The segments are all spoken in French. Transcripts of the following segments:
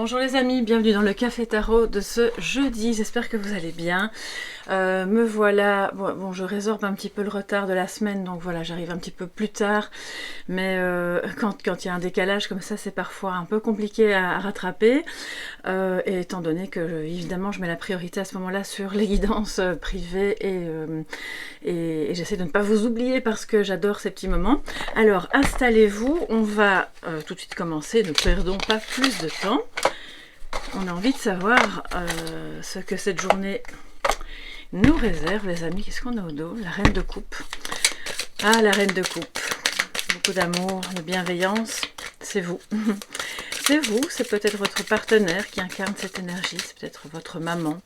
Bonjour les amis, bienvenue dans le Café Tarot de ce jeudi, j'espère que vous allez bien. Me voilà, bon je résorbe un petit peu le retard de la semaine, donc voilà j'arrive un petit peu plus tard, mais quand il y a un décalage comme ça c'est parfois un peu compliqué à rattraper, et étant donné que évidemment je mets la priorité à ce moment-là sur les guidances privées et j'essaie de ne pas vous oublier parce que j'adore ces petits moments. Alors installez-vous, on va tout de suite commencer, ne perdons pas plus de temps. On a envie de savoir ce que cette journée nous réserve, les amis. Qu'est-ce qu'on a au dos? La reine de coupe. Ah, la reine de coupe. Beaucoup d'amour, de bienveillance. C'est vous. C'est vous, c'est peut-être votre partenaire qui incarne cette énergie. C'est peut-être votre maman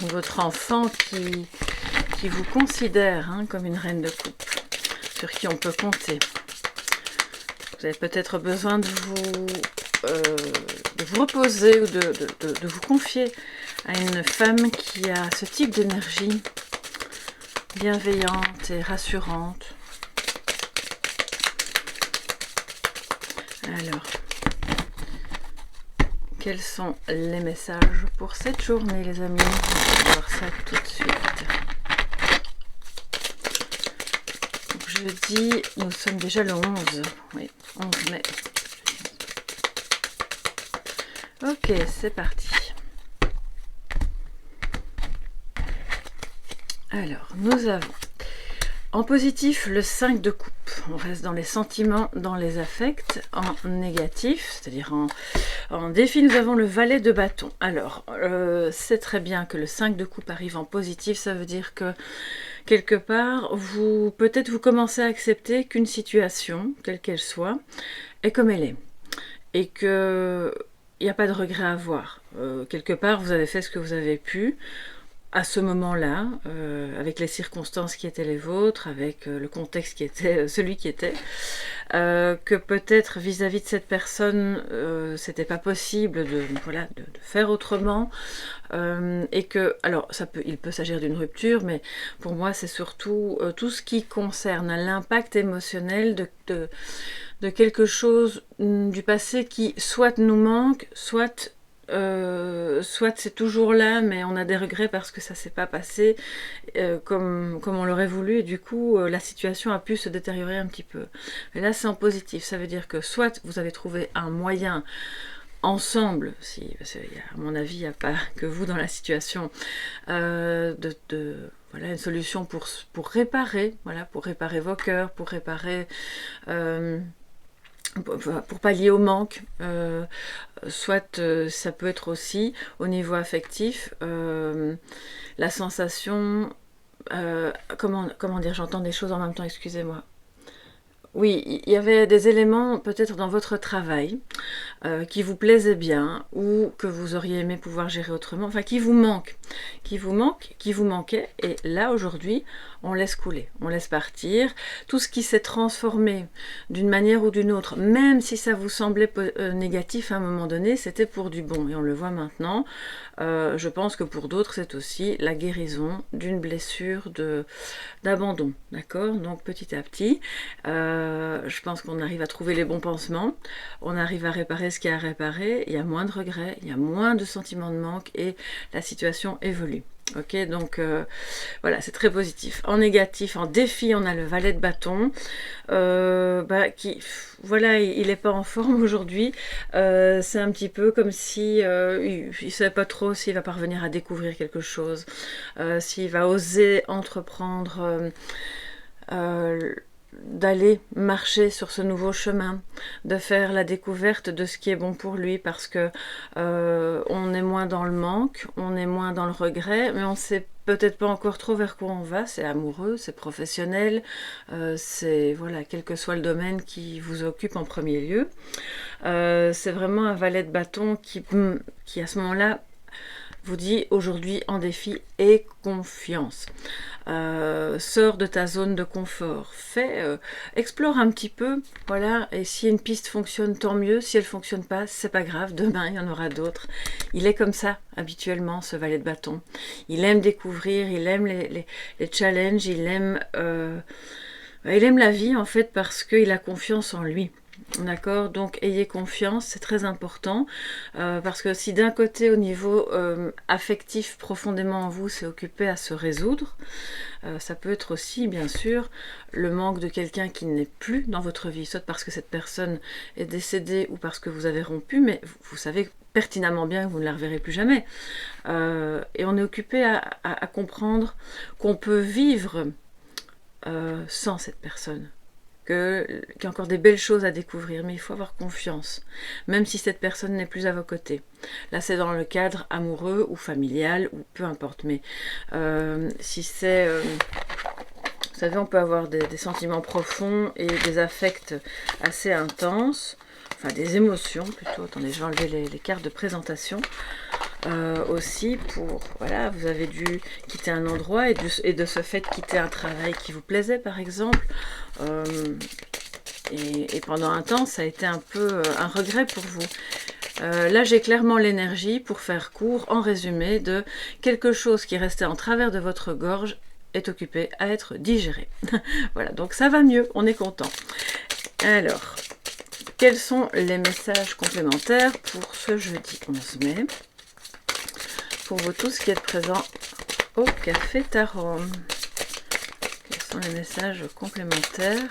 ou votre enfant qui vous considère comme une reine de coupe, sur qui on peut compter. Vous avez peut-être besoin de vous reposer ou de vous confier à une femme qui a ce type d'énergie bienveillante et rassurante. Alors, quels sont les messages pour cette journée, les amis? On va voir ça tout de suite. Jeudi, nous sommes déjà le 11. Oui, 11 mai. Ok, c'est parti. Alors, nous avons en positif le 5 de coupe. On reste dans les sentiments, dans les affects. En négatif, c'est-à-dire en défi, nous avons le valet de bâton. Alors, c'est très bien que le 5 de coupe arrive en positif. Ça veut dire que quelque part, peut-être vous commencez à accepter qu'une situation, quelle qu'elle soit, est comme elle est. Et que il n'y a pas de regret à avoir. Quelque part, vous avez fait ce que vous avez pu à ce moment-là, avec les circonstances qui étaient les vôtres, avec le contexte qui était celui qui était, que peut-être vis-à-vis de cette personne, c'était pas possible de faire autrement, et que, alors il peut s'agir d'une rupture, mais pour moi c'est surtout tout ce qui concerne l'impact émotionnel de quelque chose du passé qui soit nous manque, soit c'est toujours là, mais on a des regrets parce que ça s'est pas passé comme on l'aurait voulu, et du coup la situation a pu se détériorer un petit peu. Mais là c'est en positif, ça veut dire que soit vous avez trouvé un moyen ensemble, parce qu'à mon avis il n'y a pas que vous dans la situation, voilà, une solution pour réparer, voilà, pour réparer vos cœurs, pour réparer pour pallier au manque, soit ça peut être aussi au niveau affectif, la sensation, comment dire, j'entends des choses en même temps, excusez-moi. Oui, il y avait des éléments peut-être dans votre travail qui vous plaisaient bien ou que vous auriez aimé pouvoir gérer autrement, enfin qui vous manquait, et là aujourd'hui on laisse couler, on laisse partir tout ce qui s'est transformé d'une manière ou d'une autre, même si ça vous semblait négatif à un moment donné, c'était pour du bon, et on le voit maintenant. Je pense que pour d'autres c'est aussi la guérison d'une blessure d'abandon, d'accord? Donc petit à petit, je pense qu'on arrive à trouver les bons pansements, on arrive à réparer ce qu'il y a à réparer, il y a moins de regrets, il y a moins de sentiments de manque et la situation évolue. Ok, donc voilà, c'est très positif. En négatif, en défi, on a le valet de bâton, voilà, il n'est pas en forme aujourd'hui. C'est un petit peu comme si il ne savait pas trop s'il va parvenir à découvrir quelque chose, s'il va oser entreprendre d'aller marcher sur ce nouveau chemin, de faire la découverte de ce qui est bon pour lui, parce que on est moins dans le manque, on est moins dans le regret, mais on sait peut-être pas encore trop vers quoi on va. C'est amoureux, c'est professionnel, c'est voilà, quel que soit le domaine qui vous occupe en premier lieu. C'est vraiment un valet de bâton qui à ce moment-là vous dit aujourd'hui en défi, aie confiance. Sors de ta zone de confort, explore un petit peu, voilà, et si une piste fonctionne, tant mieux, si elle fonctionne pas, c'est pas grave, demain il y en aura d'autres. Il est comme ça, habituellement, ce valet de bâton. Il aime découvrir, il aime les challenges, il aime la vie, en fait, parce qu'il a confiance en lui. D'accord, donc ayez confiance, c'est très important, parce que si d'un côté au niveau affectif profondément en vous c'est occupé à se résoudre, ça peut être aussi bien sûr le manque de quelqu'un qui n'est plus dans votre vie, soit parce que cette personne est décédée ou parce que vous avez rompu, mais vous savez pertinemment bien que vous ne la reverrez plus jamais. Et on est occupé à comprendre qu'on peut vivre sans cette personne. Qu'il y a encore des belles choses à découvrir, mais il faut avoir confiance, même si cette personne n'est plus à vos côtés. Là, c'est dans le cadre amoureux ou familial, ou peu importe, mais si c'est... vous savez, on peut avoir des sentiments profonds et des affects assez intenses, enfin des émotions plutôt. Attendez, je vais enlever les cartes de présentation. Aussi pour, voilà, vous avez dû quitter un endroit et de ce fait quitter un travail qui vous plaisait par exemple, et pendant un temps ça a été un peu un regret pour vous. Là j'ai clairement l'énergie, pour faire court, en résumé, de quelque chose qui restait en travers de votre gorge est occupé à être digéré. Voilà, donc ça va mieux, on est content. Alors, quels sont les messages complémentaires pour ce jeudi 11 mai pour vous tous qui êtes présents au Café Tarot? Quels sont les messages complémentaires?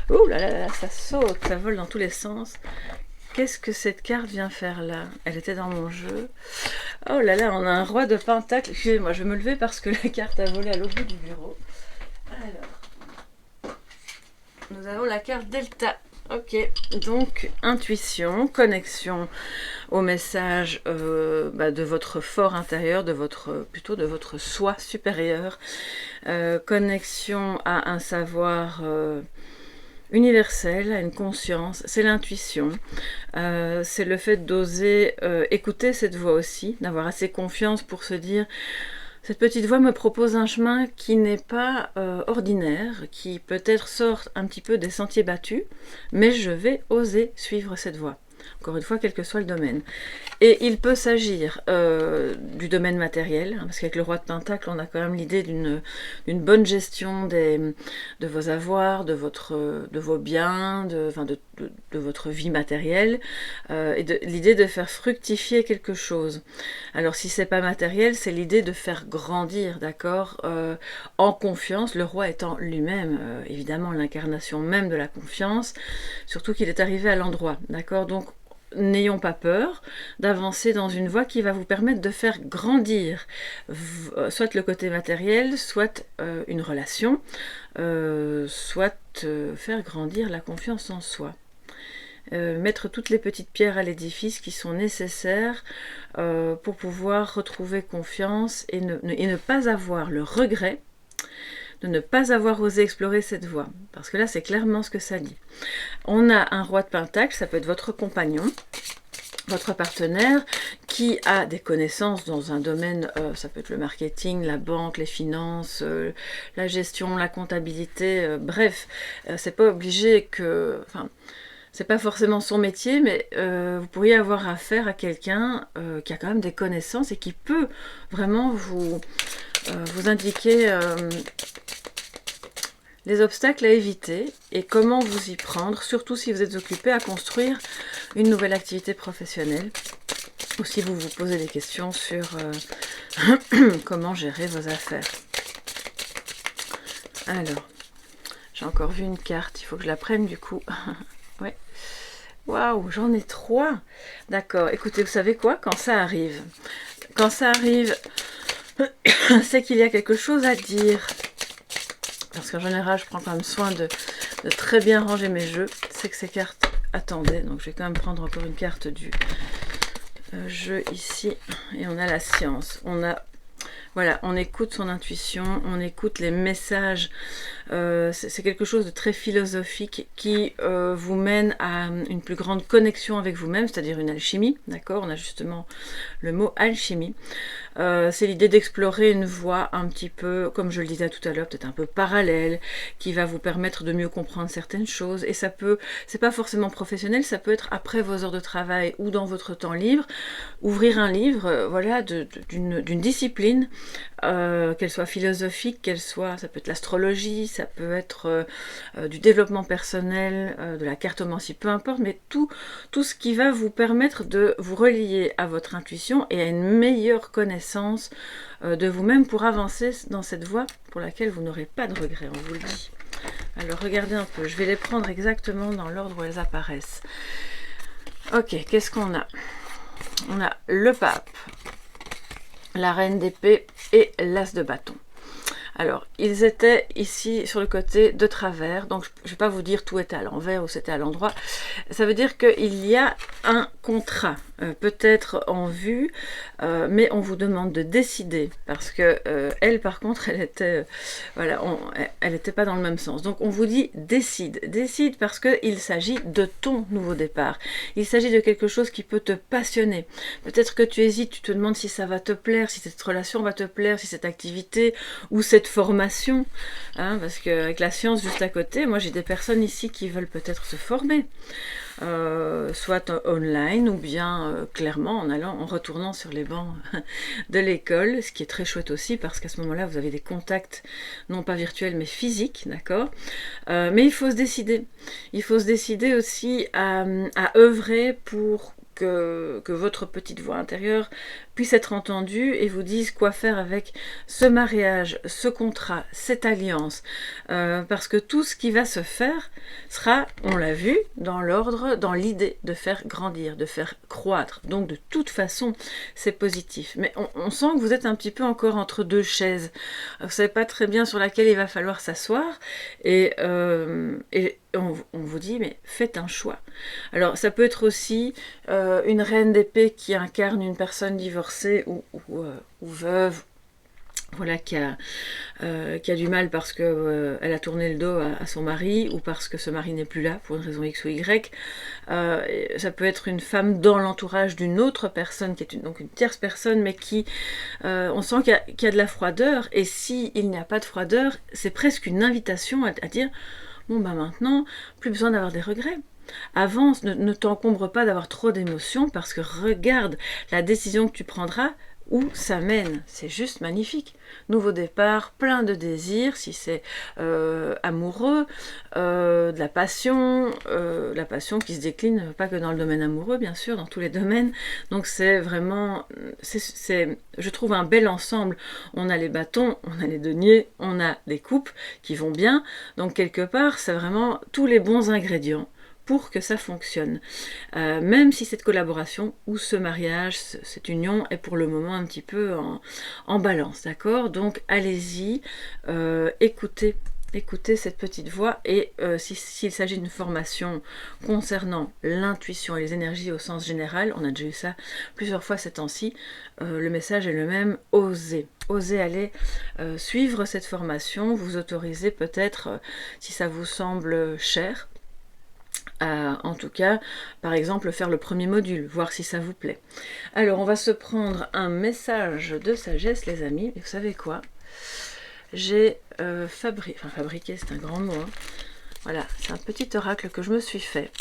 Ouh là là là, ça saute, ça vole dans tous les sens. Qu'est-ce que cette carte vient faire là? Elle était dans mon jeu. Oh là là, on a un roi de pentacle. Excusez-moi, je vais me lever parce que la carte a volé à l'autre bout du bureau. Alors, nous avons la carte Delta. Ok, donc intuition, connexion au message de votre fort intérieur, plutôt de votre soi supérieur, connexion à un savoir universel, à une conscience, c'est l'intuition, c'est le fait d'oser écouter cette voix aussi, d'avoir assez confiance pour se dire: cette petite voix me propose un chemin qui n'est pas ordinaire, qui peut-être sort un petit peu des sentiers battus, mais je vais oser suivre cette voie. Encore une fois, quel que soit le domaine. Et il peut s'agir du domaine matériel, hein, parce qu'avec le roi de Pentacle, on a quand même l'idée d'une bonne gestion de vos avoirs, de vos biens, de votre vie matérielle, et l'idée de faire fructifier quelque chose. Alors si c'est pas matériel, c'est l'idée de faire grandir, d'accord, en confiance, le roi étant lui-même, évidemment, l'incarnation même de la confiance, surtout qu'il est arrivé à l'endroit, d'accord. Donc n'ayons pas peur d'avancer dans une voie qui va vous permettre de faire grandir soit le côté matériel, soit une relation, soit faire grandir la confiance en soi. Mettre toutes les petites pierres à l'édifice qui sont nécessaires pour pouvoir retrouver confiance et ne pas avoir le regret de ne pas avoir osé explorer cette voie. Parce que là, c'est clairement ce que ça dit. On a un roi de Pentacle, ça peut être votre compagnon, votre partenaire, qui a des connaissances dans un domaine, ça peut être le marketing, la banque, les finances, la gestion, la comptabilité, bref, c'est pas obligé que... Enfin, c'est pas forcément son métier, mais vous pourriez avoir affaire à quelqu'un qui a quand même des connaissances et qui peut vraiment vous indiquer les obstacles à éviter et comment vous y prendre, surtout si vous êtes occupé à construire une nouvelle activité professionnelle ou si vous vous posez des questions sur comment gérer vos affaires. Alors, j'ai encore vu une carte, il faut que je la prenne du coup. Ouais. Waouh, j'en ai 3. D'accord, écoutez, vous savez quoi? Quand ça arrive, c'est qu'il y a quelque chose à dire. Parce qu'en général, je prends quand même soin de très bien ranger mes jeux. C'est que ces cartes attendaient. Donc je vais quand même prendre encore une carte du jeu ici. Et on a la science. Voilà, on écoute son intuition, on écoute les messages. C'est quelque chose de très philosophique qui vous mène à une plus grande connexion avec vous-même, c'est-à-dire une alchimie, d'accord? On a justement le mot alchimie. C'est l'idée d'explorer une voie un petit peu, comme je le disais tout à l'heure, peut-être un peu parallèle, qui va vous permettre de mieux comprendre certaines choses. Et ça peut, c'est pas forcément professionnel, ça peut être après vos heures de travail ou dans votre temps libre, ouvrir un livre, voilà, d'une discipline, qu'elle soit philosophique, qu'elle soit, ça peut être l'astrologie, ça peut être du développement personnel, de la cartomancie, peu importe, mais tout ce qui va vous permettre de vous relier à votre intuition et à une meilleure connaissance de vous-même pour avancer dans cette voie pour laquelle vous n'aurez pas de regrets, on vous le dit. Alors regardez un peu, je vais les prendre exactement dans l'ordre où elles apparaissent. Ok, qu'est-ce qu'on a? On a le pape, la reine d'épée et l'as de bâton. Alors, ils étaient ici sur le côté de travers, donc je ne vais pas vous dire tout était à l'envers ou c'était à l'endroit. Ça veut dire qu'il y a un contrat, peut-être en vue, mais on vous demande de décider, parce que elle, par contre, elle était, voilà, elle n'était pas dans le même sens. Donc on vous dit décide parce qu'il s'agit de ton nouveau départ. Il s'agit de quelque chose qui peut te passionner. Peut-être que tu hésites, tu te demandes si ça va te plaire, si cette relation va te plaire, si cette activité ou cette formation, hein, parce qu'avec la science juste à côté, moi j'ai des personnes ici qui veulent peut-être se former, soit online ou bien clairement en retournant sur les bancs de l'école, ce qui est très chouette aussi parce qu'à ce moment-là vous avez des contacts non pas virtuels mais physiques, d'accord, mais il faut se décider aussi à œuvrer pour que votre petite voix intérieure puisse être entendue et vous dise quoi faire avec ce mariage, ce contrat, cette alliance. Parce que tout ce qui va se faire sera, on l'a vu, dans l'ordre, dans l'idée de faire grandir, de faire croître. Donc de toute façon, c'est positif. Mais on sent que vous êtes un petit peu encore entre deux chaises. Vous ne savez pas très bien sur laquelle il va falloir s'asseoir. Et on vous dit, mais faites un choix. Alors ça peut être aussi une reine d'épée qui incarne une personne divorcée ou veuve, voilà, qui a du mal parce que elle a tourné le dos à son mari ou parce que ce mari n'est plus là pour une raison X ou Y. Ça peut être une femme dans l'entourage d'une autre personne qui est donc une tierce personne, mais qui on sent qu'il y a de la froideur. Et s'il n'y a pas de froideur, c'est presque une invitation à dire bon bah maintenant, plus besoin d'avoir des regrets. Avance, ne t'encombre pas d'avoir trop d'émotions parce que regarde la décision que tu prendras, où ça mène. C'est juste magnifique. Nouveau départ, plein de désirs, si c'est amoureux, de la passion qui se décline pas que dans le domaine amoureux, bien sûr, dans tous les domaines. Donc c'est vraiment, je trouve un bel ensemble. On a les bâtons, on a les deniers, on a des coupes qui vont bien. Donc quelque part, c'est vraiment tous les bons ingrédients pour que ça fonctionne. Même si cette collaboration ou ce mariage, cette union est pour le moment un petit peu en balance, d'accord? Donc allez-y, écoutez cette petite voix et s'il s'agit d'une formation concernant l'intuition et les énergies au sens général, on a déjà eu ça plusieurs fois ces temps-ci, le message est le même, osez aller suivre cette formation, vous autorisez peut-être, si ça vous semble cher, en tout cas, par exemple, faire le premier module, voir si ça vous plaît. Alors, on va se prendre un message de sagesse, les amis. Et vous savez quoi? J'ai fabriqué, c'est un grand mot. Hein. Voilà, c'est un petit oracle que je me suis fait,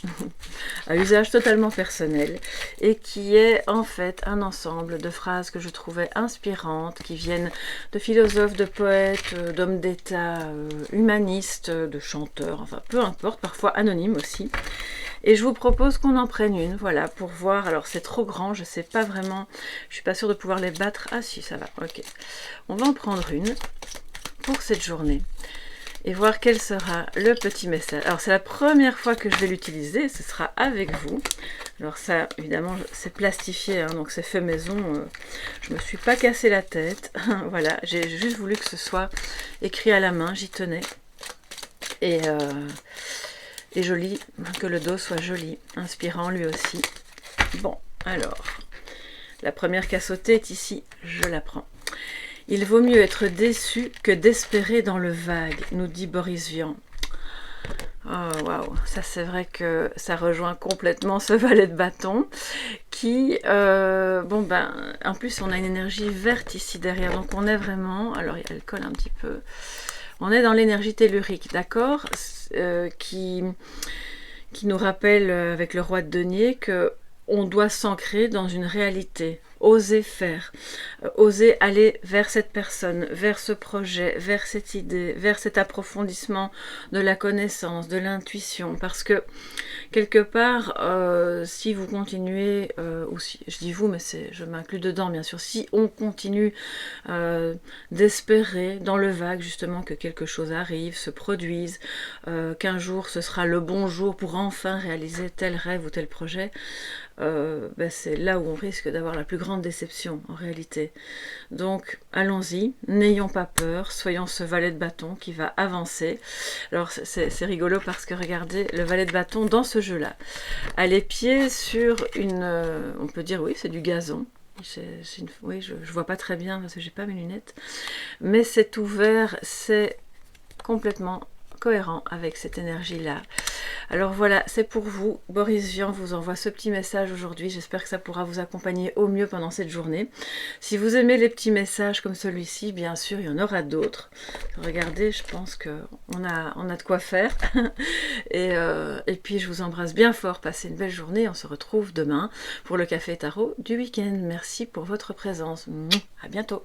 à usage totalement personnel, et qui est en fait un ensemble de phrases que je trouvais inspirantes, qui viennent de philosophes, de poètes, d'hommes d'État, humanistes, de chanteurs, enfin peu importe, parfois anonymes aussi. Et je vous propose qu'on en prenne une, voilà, pour voir. Alors c'est trop grand, je sais pas vraiment, je suis pas sûre de pouvoir les battre. Ah si, ça va, ok. On va en prendre une pour cette journée. Et voir quel sera le petit message. Alors c'est la première fois que je vais l'utiliser, ce sera avec vous. Alors ça, évidemment, c'est plastifié, hein, donc c'est fait maison. Je me suis pas cassé la tête. Voilà, j'ai juste voulu que ce soit écrit à la main, j'y tenais. Et joli, que le dos soit joli, inspirant lui aussi. Bon, alors, la première qui a sauté est ici, je la prends. Il vaut mieux être déçu que d'espérer dans le vague, nous dit Boris Vian. Oh, waouh, ça c'est vrai que ça rejoint complètement ce valet de bâton qui, bon ben, en plus on a une énergie verte ici derrière, donc on est vraiment, alors elle colle un petit peu, on est dans l'énergie tellurique, d'accord, qui nous rappelle avec le roi de denier que on doit s'ancrer dans une réalité, oser faire, oser aller vers cette personne, vers ce projet, vers cette idée, vers cet approfondissement de la connaissance, de l'intuition, parce que quelque part, si vous continuez, ou si je dis vous, mais je m'inclus dedans bien sûr, si on continue d'espérer dans le vague justement que quelque chose arrive, se produise, qu'un jour ce sera le bon jour pour enfin réaliser tel rêve ou tel projet, ben c'est là où on risque d'avoir la plus grande déception en réalité. Donc allons-y, n'ayons pas peur, soyons ce valet de bâton qui va avancer. Alors c'est rigolo parce que regardez, le valet de bâton dans ce jeu-là a les pieds sur une, on peut dire oui, c'est du gazon. Oui, je vois pas très bien parce que j'ai pas mes lunettes, mais c'est ouvert, c'est complètement cohérent avec cette énergie-là. Alors voilà, c'est pour vous. Boris Vian vous envoie ce petit message aujourd'hui. J'espère que ça pourra vous accompagner au mieux pendant cette journée. Si vous aimez les petits messages comme celui-ci, bien sûr, il y en aura d'autres. Regardez, je pense qu'on a de quoi faire. Et puis, je vous embrasse bien fort. Passez une belle journée. On se retrouve demain pour le Café Tarot du week-end. Merci pour votre présence. À bientôt.